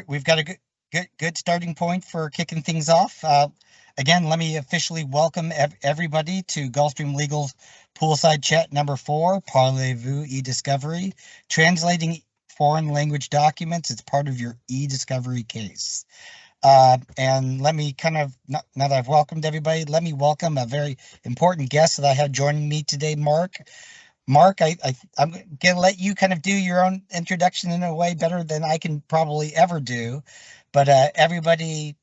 We've got a good starting point for kicking things off. Again, let me officially welcome everybody to Gulfstream Legal's Poolside Chat number 4, Parlez, Vous, eDiscovery, translating foreign language documents. It's part of your eDiscovery case. And let me now that I've welcomed everybody, let me welcome a very important guest that I have joining me today, Mark. Mark, I'm going to let you kind of do your own introduction in a way better than I can probably ever do. But everybody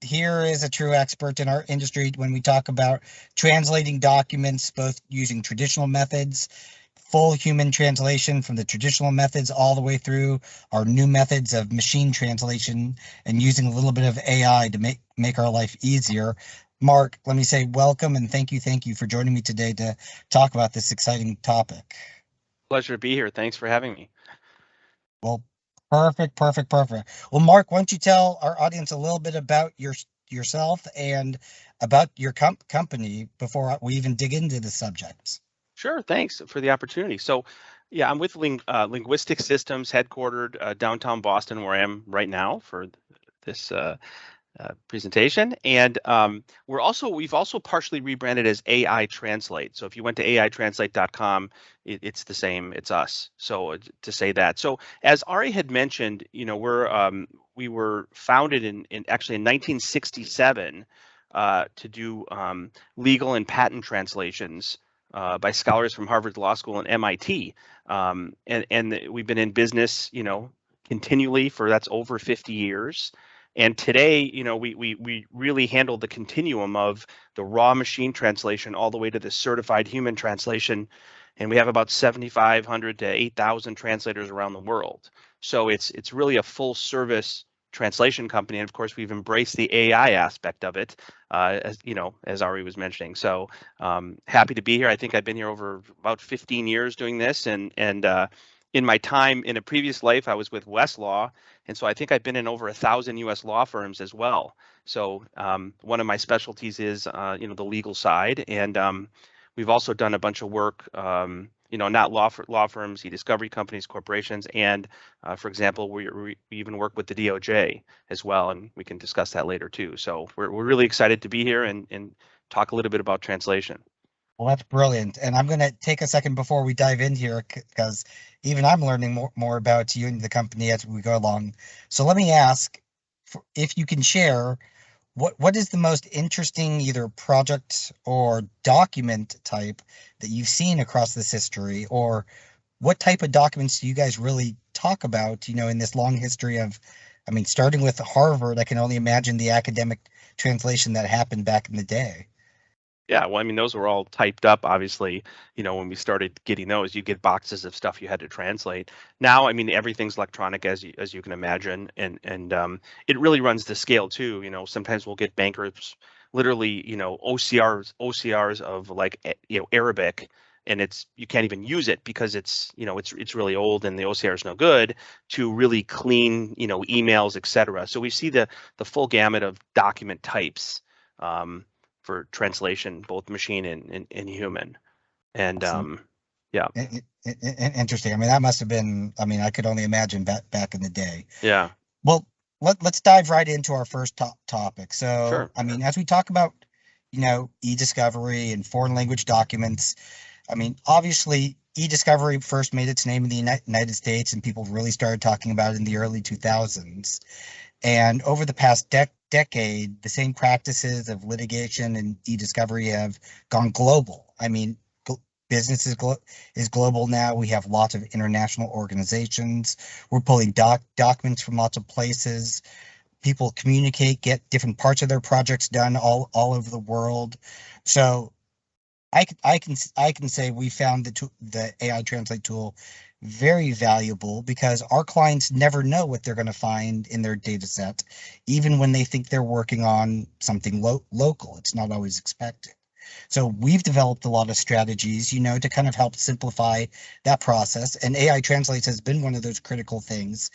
here is a true expert in our industry when we talk about translating documents, both using traditional methods, full human translation from the traditional methods, all the way through our new methods of machine translation and using a little bit of AI to make our life easier. Mark, let me say welcome and thank you for joining me today to talk about this exciting topic. Pleasure to be here. Thanks for having me. Well, perfect. Well, Mark, why don't you tell our audience a little bit about yourself and about your company before we even dig into the subjects? Sure. Thanks for the opportunity. So, yeah, I'm with Linguistic Systems, headquartered downtown Boston, where I am right now for this presentation, and we've also partially rebranded as AI Translate. So if you went to aitranslate.com, it's the same. It's us. So to say that. So as Ari had mentioned, we were founded in 1967 to do legal and patent translations by scholars from Harvard Law School and MIT, and we've been in business, continually that's over 50 years. And today, we really handle the continuum of the raw machine translation all the way to the certified human translation. And we have about 7,500 to 8,000 translators around the world. So it's really a full service translation company. And of course, we've embraced the AI aspect of it, as Ari was mentioning. So happy to be here. I think I've been here over about 15 years doing this. And in my time in a previous life, I was with Westlaw. And so I think I've been in over 1,000 U.S. law firms as well. So one of my specialties is, the legal side. And we've also done a bunch of work, not law firms, eDiscovery companies, corporations. And for example, we even work with the DOJ as well. And we can discuss that later too. So we're really excited to be here and talk a little bit about translation. Well, that's brilliant. And I'm going to take a second before we dive in here because even I'm learning more about you and the company as we go along. So let me ask if you can share what is the most interesting either project or document type that you've seen across this history, or what type of documents do you guys really talk about, in this long history of, starting with Harvard, I can only imagine the academic translation that happened back in the day. Yeah, well, those were all typed up, obviously. When we started getting those, you get boxes of stuff you had to translate. Now, everything's electronic, as you can imagine, and it really runs the scale too. Sometimes we'll get bankers, literally, OCRs of Arabic, and you can't even use it because it's really old and the OCR is no good, to really clean, emails, etc. So we see the full gamut of document types. For translation, both machine and human. And yeah. Interesting. That must have been, I could only imagine back in the day. Yeah. Well, let's dive right into our first topic. So, sure. As we talk about, eDiscovery and foreign language documents, obviously eDiscovery first made its name in the United States and people really started talking about it in the early 2000s. And over the past decade, the same practices of litigation and eDiscovery have gone global. Business is global now. We have lots of international organizations. We're pulling documents from lots of places. People communicate, get different parts of their projects done all over the world. So I can say we found the AI Translate tool very valuable because our clients never know what they're going to find in their data set, even when they think they're working on something local. It's not always expected. So we've developed a lot of strategies, to kind of help simplify that process. And AI Translates has been one of those critical things,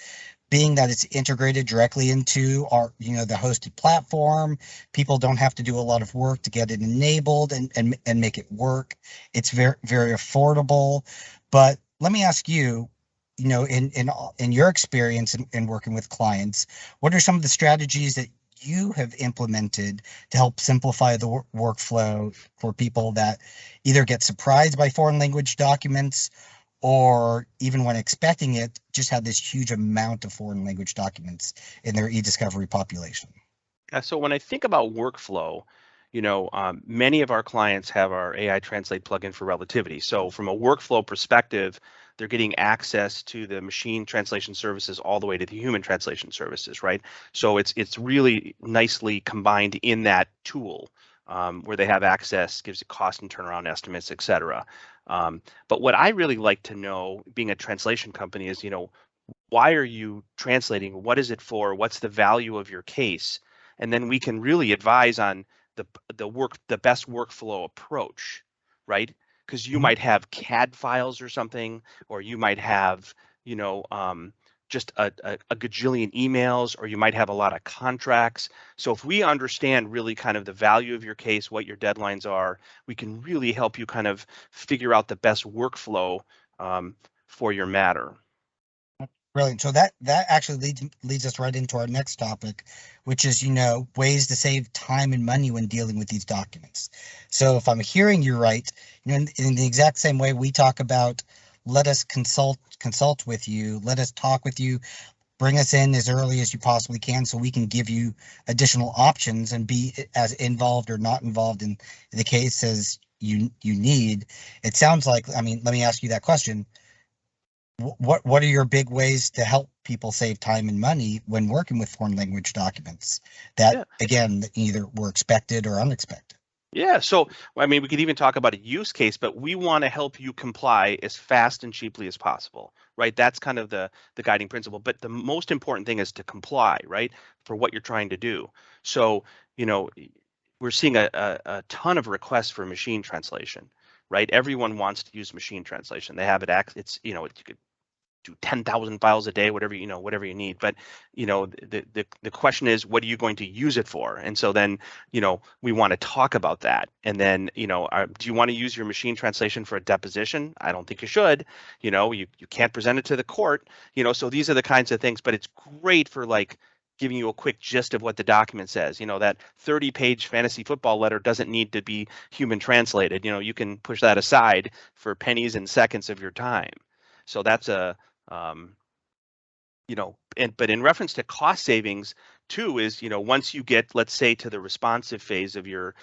being that it's integrated directly into our, the hosted platform. People don't have to do a lot of work to get it enabled and make it work. It's very, very affordable. But let me ask you, in your experience in working with clients, what are some of the strategies that you have implemented to help simplify the workflow for people that either get surprised by foreign language documents or even when expecting it, just have this huge amount of foreign language documents in their eDiscovery population? So when I think about workflow, many of our clients have our AI Translate plugin for relativity. So from a workflow perspective, they're getting access to the machine translation services all the way to the human translation services, right? So it's really nicely combined in that tool where they have access, gives you cost and turnaround estimates, et cetera. But what I really like to know, being a translation company, is why are you translating? What is it for? What's the value of your case? And then we can really advise on the best workflow approach, right? Because you Mhm. might have CAD files or something, or you might have, you know, um, just a gajillion emails, or you might have a lot of contracts. So if we understand really kind of the value of your case, what your deadlines are, we can really help you kind of figure out the best workflow for your matter. Brilliant. So that actually leads us right into our next topic, which is, ways to save time and money when dealing with these documents. So if I'm hearing you right, in the exact same way we talk about, let us consult with you, let us talk with you, bring us in as early as you possibly can so we can give you additional options and be as involved or not involved in the case as you need. It sounds like, I mean, let me ask you that question. What are your big ways to help people save time and money when working with foreign language documents that, Yeah. again, either were expected or unexpected? Yeah, so I mean, we could even talk about a use case, but we want to help you comply as fast and cheaply as possible, right? That's kind of the guiding principle. But the most important thing is to comply, right, for what you're trying to do. So, you know, we're seeing a ton of requests for machine translation, right? Everyone wants to use machine translation. They have it it's, you could do 10,000 files a day, whatever you need. But, the question is, what are you going to use it for? And so then, we want to talk about that. And then, do you want to use your machine translation for a deposition? I don't think you should. You can't present it to the court. So these are the kinds of things, but it's great for like giving you a quick gist of what the document says. That 30-page fantasy football letter doesn't need to be human translated. You can push that aside for pennies and seconds of your time. So that's um, but in reference to cost savings too is, once you get, let's say, to the responsive phase of your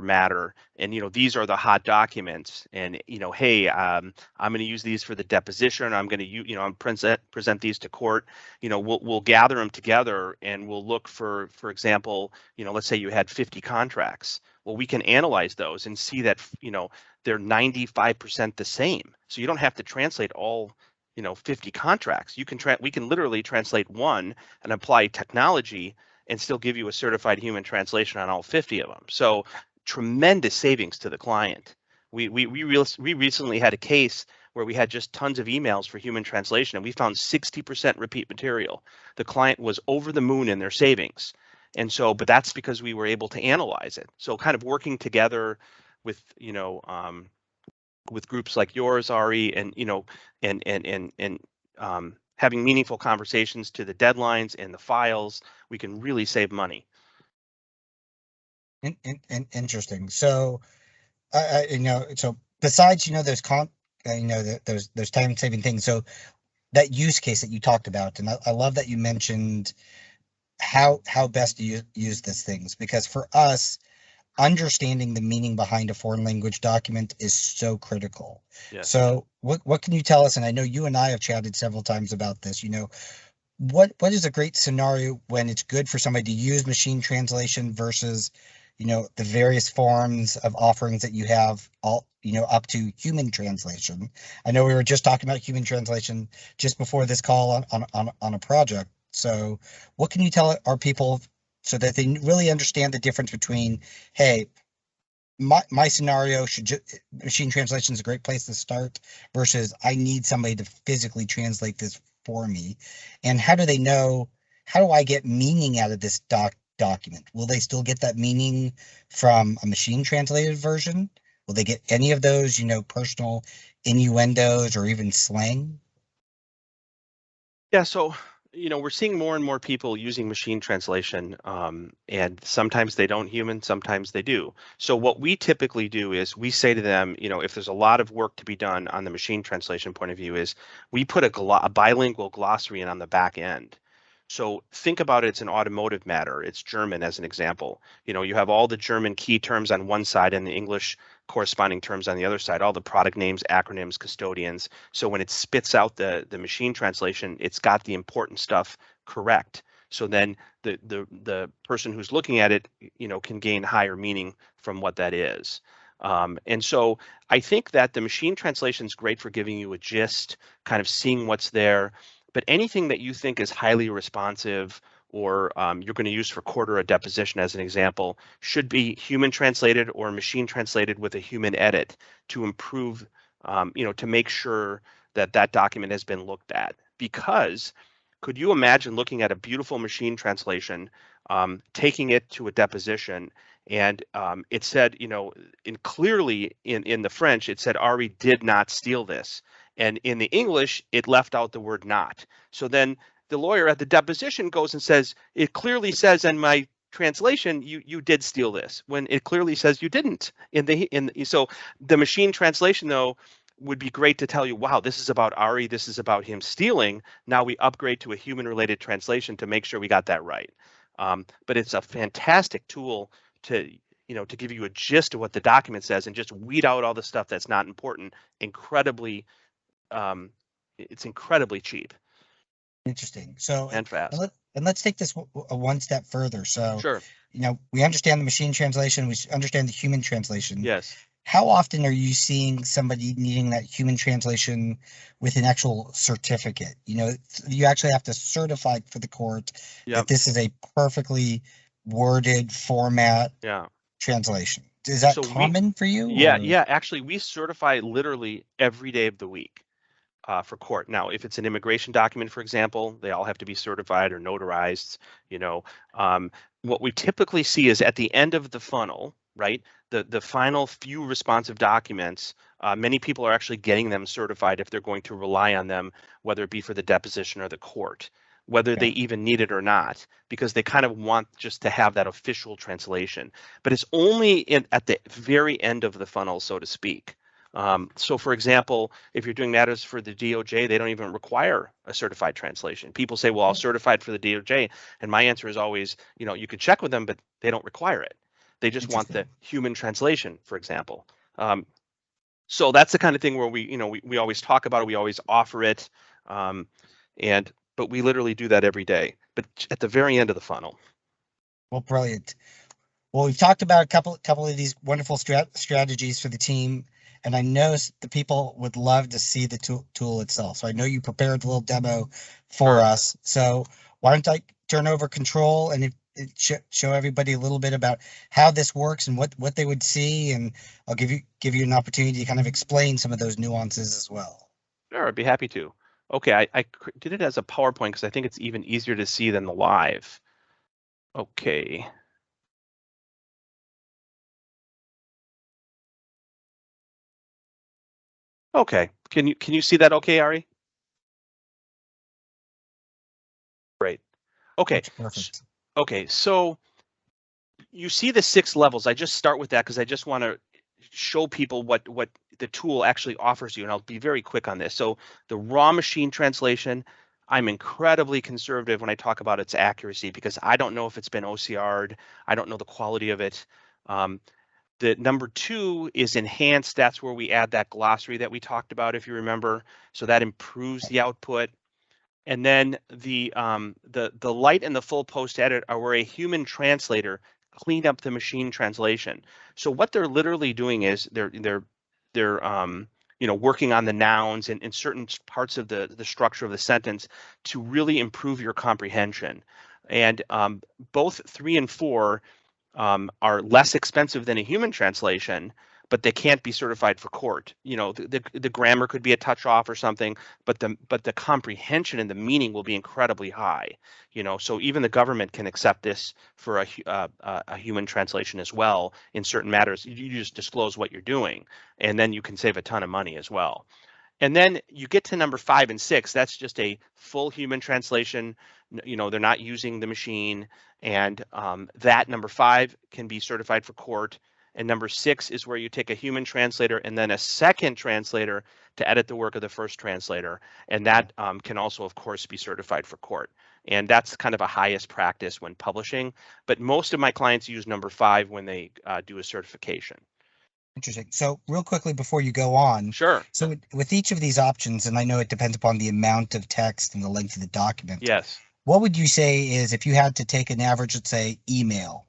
matter, and these are the hot documents, and hey, I'm going to use these for the deposition. I'm going to I'm present these to court. We'll gather them together and we'll look for example, let's say you had 50 contracts. Well, we can analyze those and see that they're 95% the same. So you don't have to translate all 50 contracts. We can literally translate one and apply technology and still give you a certified human translation on all 50 of them. So tremendous savings to the client. We recently had a case where we had just tons of emails for human translation, and we found 60% repeat material. The client was over the moon in their savings. And so, but that's because we were able to analyze it. So kind of working together with, with groups like yours, Ari, and having meaningful conversations to the deadlines and the files, we can really save money. Interesting. So, so besides, those time saving things. So that use case that you talked about, and I love that you mentioned how best to use these things, because for us, understanding the meaning behind a foreign language document is so critical. Yes. So what can you tell us? And I know you and I have chatted several times about this, what is a great scenario when it's good for somebody to use machine translation versus, the various forms of offerings that you have all, up to human translation. I know we were just talking about human translation just before this call on a project. So what can you tell our people so that they really understand the difference between, hey, my scenario machine translation is a great place to start versus I need somebody to physically translate this for me. And how do they know, how do I get meaning out of this document? Will they still get that meaning from a machine translated version? Will they get any of those, personal innuendos or even slang? Yeah, so we're seeing more and more people using machine translation, and sometimes they don't human, sometimes they do. So what we typically do is we say to them, if there's a lot of work to be done on the machine translation point of view, is we put a bilingual glossary in on the back end. So think about it, it's an automotive matter. It's German as an example. You have all the German key terms on one side and the English corresponding terms on the other side, all the product names, acronyms, custodians. So when it spits out the machine translation, it's got the important stuff correct. So then the person who's looking at it, can gain higher meaning from what that is. And so I think that the machine translation is great for giving you a gist, kind of seeing what's there. But anything that you think is highly responsive, or you're going to use for court or a deposition as an example, should be human translated or machine translated with a human edit to improve, to make sure that that document has been looked at. Because could you imagine looking at a beautiful machine translation, taking it to a deposition, and it said, clearly in the French, it said Ari did not steal this. And in the English, it left out the word not. So then the lawyer at the deposition goes and says, it clearly says in my translation, you did steal this, when it clearly says you didn't. So the machine translation, though, would be great to tell you, wow, this is about Ari, this is about him stealing. Now we upgrade to a human-related translation to make sure we got that right. But it's a fantastic tool to give you a gist of what the document says and just weed out all the stuff that's not important. It's incredibly cheap. Interesting. So, And fast. let's take this one step further. So, Sure. we understand the machine translation, we understand the human translation. Yes. How often are you seeing somebody needing that human translation with an actual certificate? You actually have to certify for the court that this is a perfectly worded format translation. Is that common for you? Yeah. Actually, we certify literally every day of the week. For court. Now, if it's an immigration document, for example, they all have to be certified or notarized. What we typically see is at the end of the funnel, right? The final few responsive documents, many people are actually getting them certified if they're going to rely on them, whether it be for the deposition or the court, whether they even need it or not, because they kind of want just to have that official translation. But it's only at the very end of the funnel, so to speak. So for example, if you're doing matters for the DOJ, they don't even require a certified translation. People say, well, I'll certify it for the DOJ. And my answer is always, you could check with them, but they don't require it. They just want the human translation, for example. So that's the kind of thing where we always talk about it. We always offer it. But we literally do that every day, but at the very end of the funnel. Well, brilliant. Well, we've talked about a couple of these wonderful strategies for the team. And I know the people would love to see the tool itself. So I know you prepared a little demo for us. So why don't I turn over control and show everybody a little bit about how this works and what they would see. And I'll give you an opportunity to kind of explain some of those nuances as well. Sure, I'd be happy to. Okay, I did it as a PowerPoint because I think it's even easier to see than the live. Okay. Okay, can you see that okay, Ari? Great. Okay. Perfect. Okay, so you see the 6 levels. I just start with that because I just want to show people what the tool actually offers you, and I'll be very quick on this. So the raw machine translation, I'm incredibly conservative when I talk about its accuracy because I don't know if it's been OCR'd. I don't know the quality of it. The number 2 is enhanced. That's where we add that glossary that we talked about, if you remember. So that improves the output. And then the light and the full post edit are where a human translator clean up the machine translation. So what they're literally doing is they're working on the nouns and in certain parts of the structure of the sentence to really improve your comprehension. And both 3 and 4 are less expensive than a human translation, but they can't be certified for court. The grammar could be a touch off or something, but the comprehension and the meaning will be incredibly high. So even the government can accept this for a human translation as well in certain matters. You just disclose what you're doing, and then you can save a ton of money as well. And then you get to number 5 and 6. That's just a full human translation. They're not using the machine, and that number 5 can be certified for court. And number 6 is where you take a human translator and then a second translator to edit the work of the first translator, and that can also, of course, be certified for court. And that's kind of a highest practice when publishing. But most of my clients use number 5 when they do a certification. Interesting. So real quickly before you go on. Sure. So with each of these options, and I know it depends upon the amount of text and the length of the document. Yes. What would you say is, if you had to take an average, let's say email,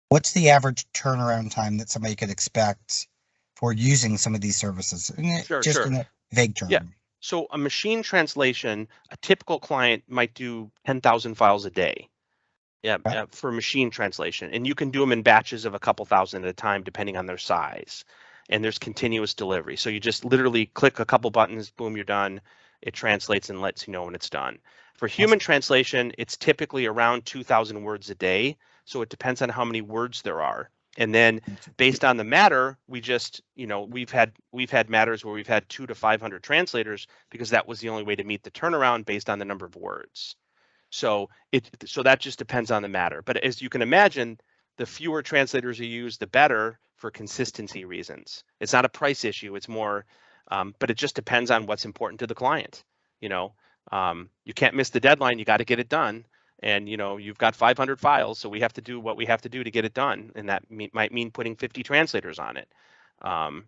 what's the average turnaround time that somebody could expect for using some of these services? Sure. In a vague term. Yeah. So a machine translation, a typical client might do 10,000 files a day. Yeah, for machine translation, and you can do them in batches of a couple thousand at a time, depending on their size. And there's continuous delivery. So you just literally click a couple buttons, boom, you're done. It translates and lets you know when it's done. For human translation, it's typically around 2,000 words a day. So it depends on how many words there are. And then based on the matter, we just, we've had matters where we've had 200 to 500 translators because that was the only way to meet the turnaround based on the number of words. So that just depends on the matter. But as you can imagine, the fewer translators you use, the better for consistency reasons. It's not a price issue. It's more, but it just depends on what's important to the client. You can't miss the deadline. You got to get it done. And, you've got 500 files, so we have to do what we have to do to get it done. And that might mean putting 50 translators on it. But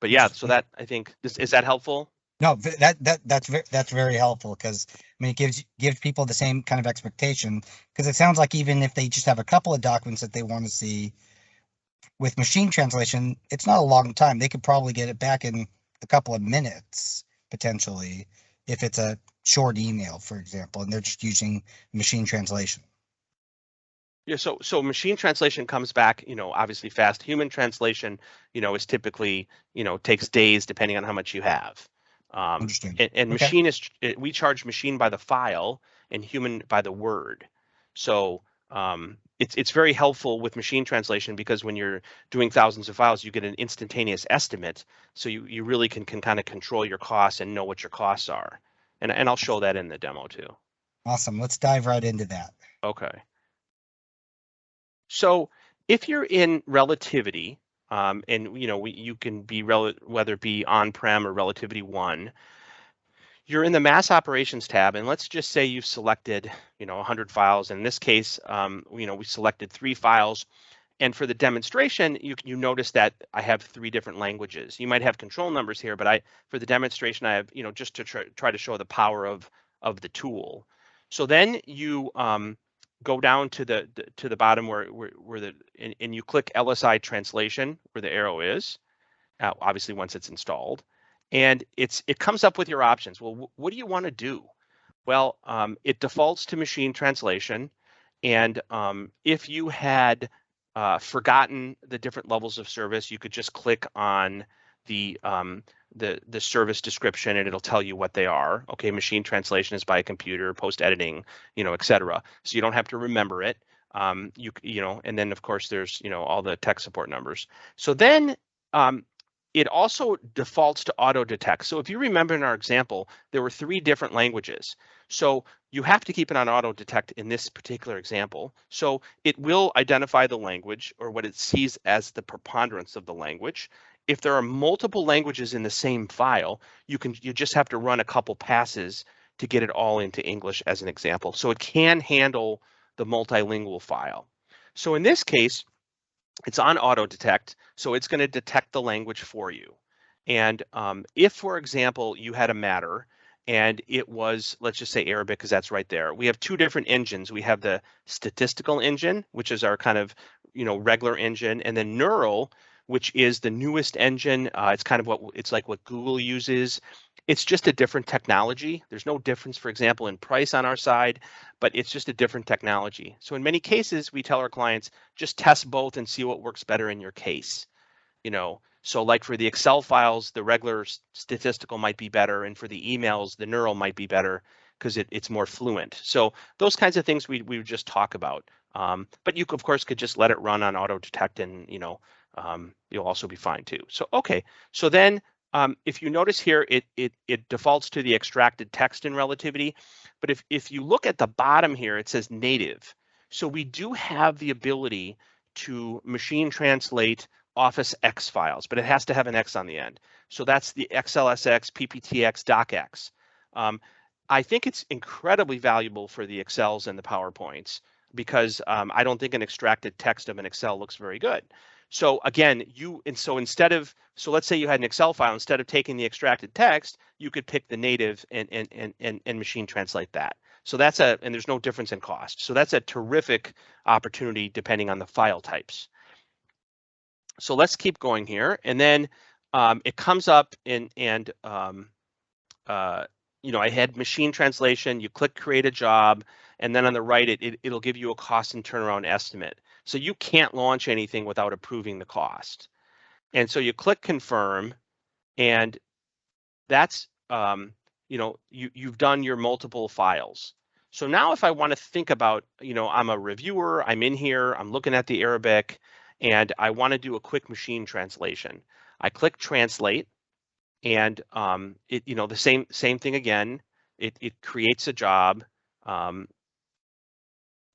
yeah, so that, I think, is that helpful? No, that's very helpful, because I mean, it gives people the same kind of expectation, because it sounds like even if they just have a couple of documents that they want to see with machine translation, it's not a long time. They could probably get it back in a couple of minutes potentially if it's a short email, for example, and they're just using machine translation. Yeah, so machine translation comes back, obviously fast. Human translation, is typically, takes days depending on how much you have. Interesting. And machine we charge machine by the file and human by the word. So it's very helpful with machine translation, because when you're doing thousands of files, you get an instantaneous estimate. So you really can kind of control your costs and know what your costs are. And I'll show that in the demo too. Awesome. Let's dive right into that. Okay. So if you're in relativity, and you can be whether it be on-prem or relativity 1, you're in the mass operations tab, and let's just say you've selected 100 files. In this case, we selected 3 files, and for the demonstration, you notice that I have 3 different languages. You might have control numbers here, but for the demonstration, I have just to try to show the power of the tool. So then you go down to the bottom where and you click LSI translation where the arrow is, obviously once it's installed, and it comes up with your options. Well, what do you want to do? Well, it defaults to machine translation, and if you had forgotten the different levels of service, you could just click on the service description and it'll tell you what they are. Okay, machine translation is by a computer, post editing, etc. So you don't have to remember it. And then of course there's all the tech support numbers. So then it also defaults to auto detect. So if you remember in our example, there were 3 different languages. So you have to keep it on auto detect in this particular example. So it will identify the language, or what it sees as the preponderance of the language. If there are multiple languages in the same file, you just have to run a couple passes to get it all into English as an example. So it can handle the multilingual file. So in this case, it's on auto detect, so it's going to detect the language for you. And if, for example, you had a matter and it was, let's just say Arabic, because that's right there. We have 2 different engines. We have the statistical engine, which is our kind of regular engine, and then Neural, which is the newest engine. It's kind of it's like what Google uses. It's just a different technology. There's no difference, for example, in price on our side, but it's just a different technology. So in many cases, we tell our clients, just test both and see what works better in your case. So like for the Excel files, the regular statistical might be better, and for the emails, the Neural might be better because it's more fluent. So those kinds of things we would just talk about. But you, of course, could just let it run on auto detect and you'll also be fine too. So, okay, so then if you notice here, it defaults to the extracted text in relativity, but if you look at the bottom here, it says native. So we do have the ability to machine translate Office X files, but it has to have an X on the end. So that's the XLSX, PPTX, DocX. I think it's incredibly valuable for the Excels and the PowerPoints because I don't think an extracted text of an Excel looks very good. So again, so let's say you had an Excel file, instead of taking the extracted text, you could pick the native and machine translate that. So and there's no difference in cost. So that's a terrific opportunity depending on the file types. So let's keep going here. And then it comes up I had machine translation, you click create a job, and then on the right, it'll give you a cost and turnaround estimate. So you can't launch anything without approving the cost. And so you click confirm, and that's, you've done your multiple files. So now if I want to think about, I'm a reviewer, I'm in here, I'm looking at the Arabic, and I want to do a quick machine translation. I click translate, and the same thing again. It creates a job,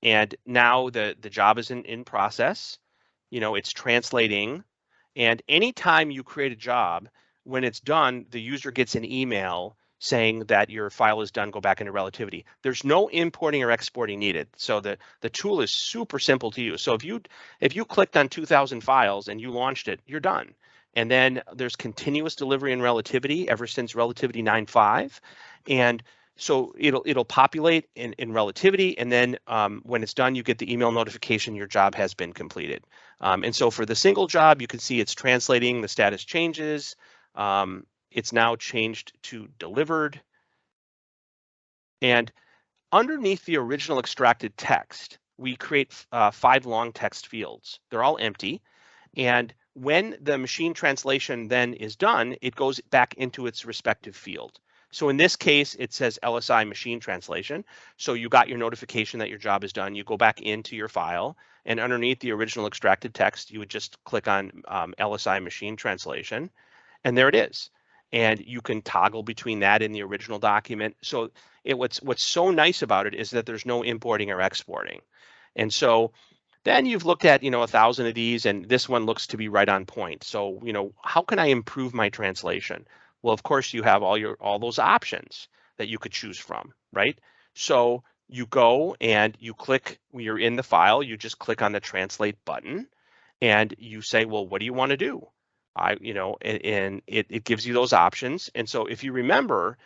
and now the job is in process. It's translating, and anytime you create a job, when it's done, the user gets an email saying that your file is done, go back into relativity. There's no importing or exporting needed. So the tool is super simple to use. So if you clicked on 2,000 files and you launched it, you're done. And then there's continuous delivery in relativity ever since relativity 9.5. And so it'll populate in relativity, and then when it's done, you get the email notification your job has been completed. And so for the single job, you can see it's translating, the status changes. It's now changed to delivered. And underneath the original extracted text, we create 5 long text fields. They're all empty. And when the machine translation then is done, it goes back into its respective field. So in this case, it says LSI machine translation. So you got your notification that your job is done. You go back into your file, and underneath the original extracted text, you would just click on LSI machine translation, and there it is. And you can toggle between that and the original document. So what's so nice about it is that there's no importing or exporting. And so then you've looked at 1,000 of these, and this one looks to be right on point. So how can I improve my translation? Well, of course, you have all those options that you could choose from, right? So you go and you click, when you're in the file, you just click on the translate button, and you say, well, what do you want to do? And it gives you those options. And so if you remember,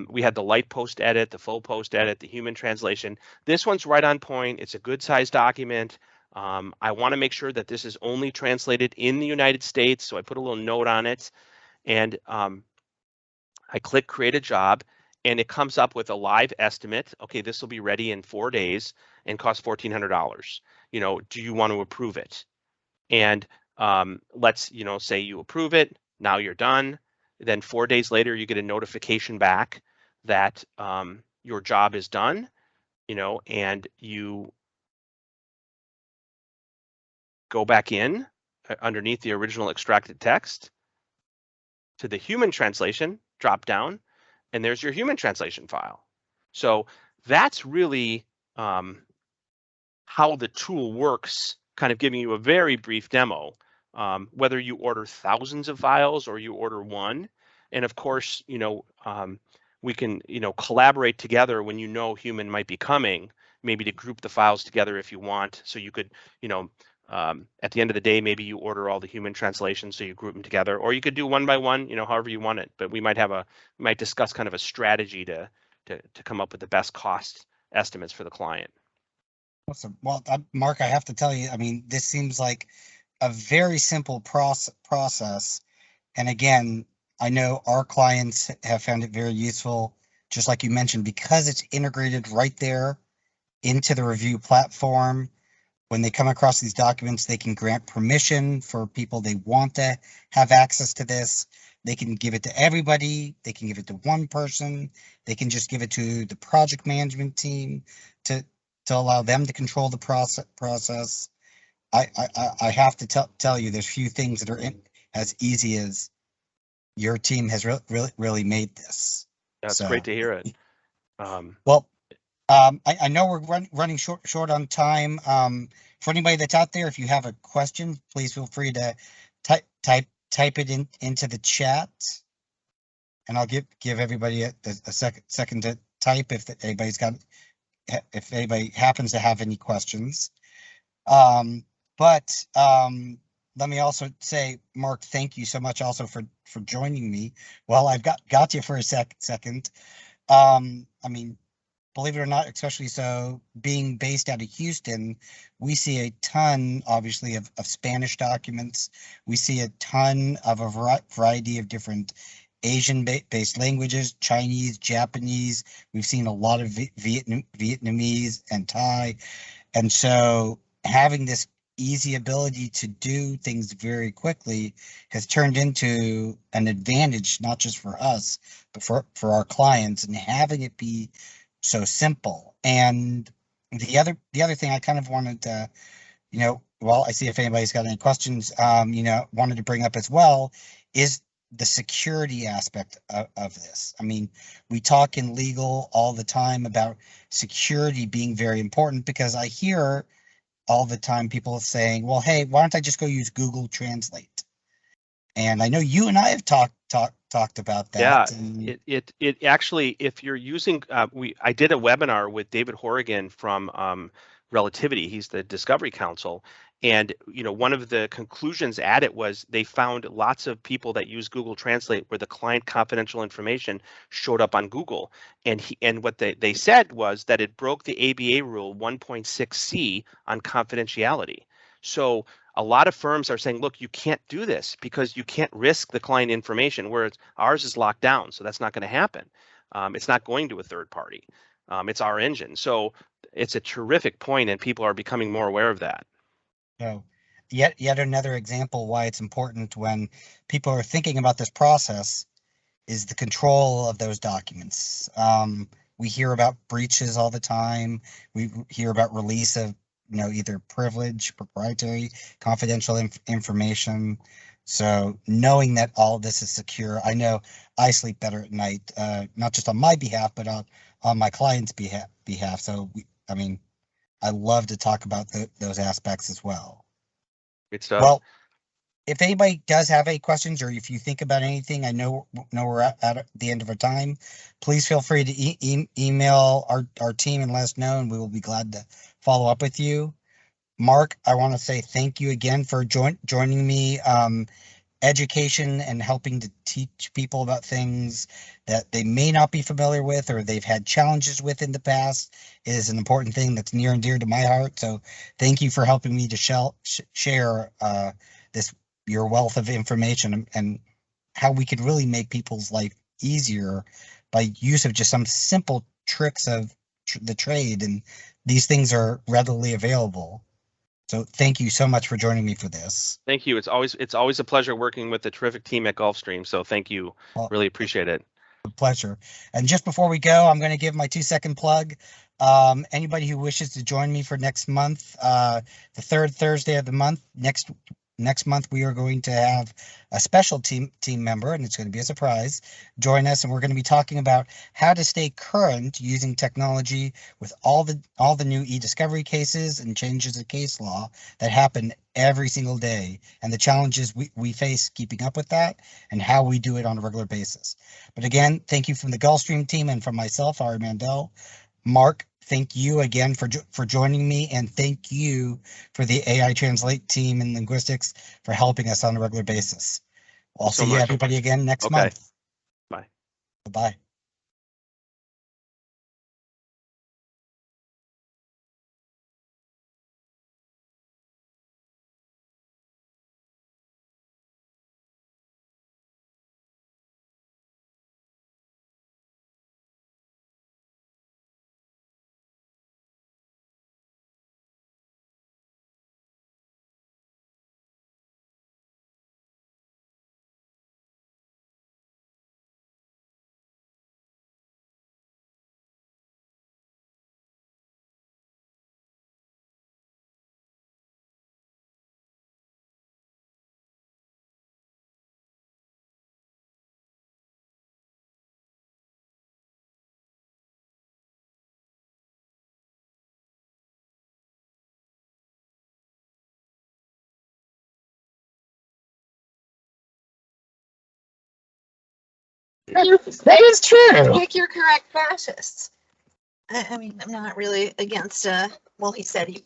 we had the light post edit, the full post edit, the human translation. This one's right on point. It's a good sized document. I want to make sure that this is only translated in the United States. So I put a little note on it, and I click create a job, and it comes up with a live estimate. Okay, this will be ready in 4 days and cost $1,400. Do you want to approve it? And let's say you approve it. Now you're done. Then 4 days later, you get a notification back that your job is done. And you go back in underneath the original extracted text to the human translation drop down, and there's your human translation file. So that's really how the tool works, kind of giving you a very brief demo, whether you order thousands of files or you order one. And of course, we can, collaborate together when human might be coming, maybe to group the files together if you want. So you could, at the end of the day, maybe you order all the human translations, so you group them together, or you could do one by one, however you want it. But we might discuss kind of a strategy to come up with the best cost estimates for the client. Awesome. Well, Mark, I have to tell you, I mean, this seems like a very simple process. And again, I know our clients have found it very useful, just like you mentioned, because it's integrated right there into the review platform. When they come across these documents, they can grant permission for people they want to have access to this. They can give it to everybody. They can give it to one person. They can just give it to the project management team to allow them to control the process. I have to tell you, there's few things that are as easy as your team has really made this. That's great So, to hear it. Um, well, I know we're running short on time. For anybody that's out there, if you have a question, please feel free to type it into the chat, and I'll give everybody a second to type if anybody happens to have any questions. But let me also say, Mark, thank you so much also for joining me. Well, I've got you for a second. I mean, believe it or not, especially so being based out of Houston, we see a ton, obviously, of Spanish documents. We see a ton of a variety of different Asian based languages, Chinese, Japanese. We've seen a lot of Vietnamese and Thai. And so having this easy ability to do things very quickly has turned into an advantage, not just for us, but for our clients, and having it be so simple. And the other thing I kind of wanted to, well, I see if anybody's got any questions, wanted to bring up as well is the security aspect of this. I mean, we talk in legal all the time about security being very important because I hear all the time people saying, well, hey, why don't I just go use Google Translate? And I know you and I have talked about Yeah, that. And it actually, if you're using, I did a webinar with David Horrigan from Relativity. He's the Discovery Council, and one of the conclusions at it was they found lots of people that use Google Translate where the client confidential information showed up on Google, and what they said was that it broke the ABA rule 1.6c on confidentiality. So a lot of firms are saying, look, you can't do this because you can't risk the client information, whereas ours is locked down. So that's not going to happen. It's not going to a third party. It's our engine. So it's a terrific point, and people are becoming more aware of that. so yet another example why it's important when people are thinking about this process is the control of those documents. We hear about breaches all the time. We hear about release of, either privilege, proprietary, confidential information. So knowing that all of this is secure, I know I sleep better at night, not just on my behalf, but on my client's behalf. So, I mean, I love to talk about those aspects as well. Good stuff. Well, if anybody does have any questions or if you think about anything, I know we're at the end of our time. Please feel free to email our team and let us know, and we will be glad to follow up with you. Mark, I want to say thank you again for joining me. Education and helping to teach people about things that they may not be familiar with or they've had challenges with in the past is an important thing that's near and dear to my heart. So thank you for helping me to share this your wealth of information and how we could really make people's life easier by use of just some simple tricks of the trade, and these things are readily available. So thank you so much for joining me for this. Thank you. It's always a pleasure working with the terrific team at Gulfstream. So thank you. Well, Really appreciate it. pleasure. And just before we go, I'm going to give my 2-second plug. Anybody who wishes to join me for next month, the third Thursday of the month, next month we are going to have a special team member, and it's going to be a surprise, join us, and we're going to be talking about how to stay current using technology with all the new eDiscovery cases and changes of case law that happen every single day, and the challenges we face keeping up with that, and how we do it on a regular basis. But again, thank you from the Gulfstream team and from myself, Ari Mandel. Mark, thank you again for joining me, and thank you for the AI Translate team and linguistics for helping us on a regular basis. I'll So see you much. everybody again next Okay. month. Bye. Bye-bye. That is true. Pick your correct fascists. I mean, I'm not really against, well, he said he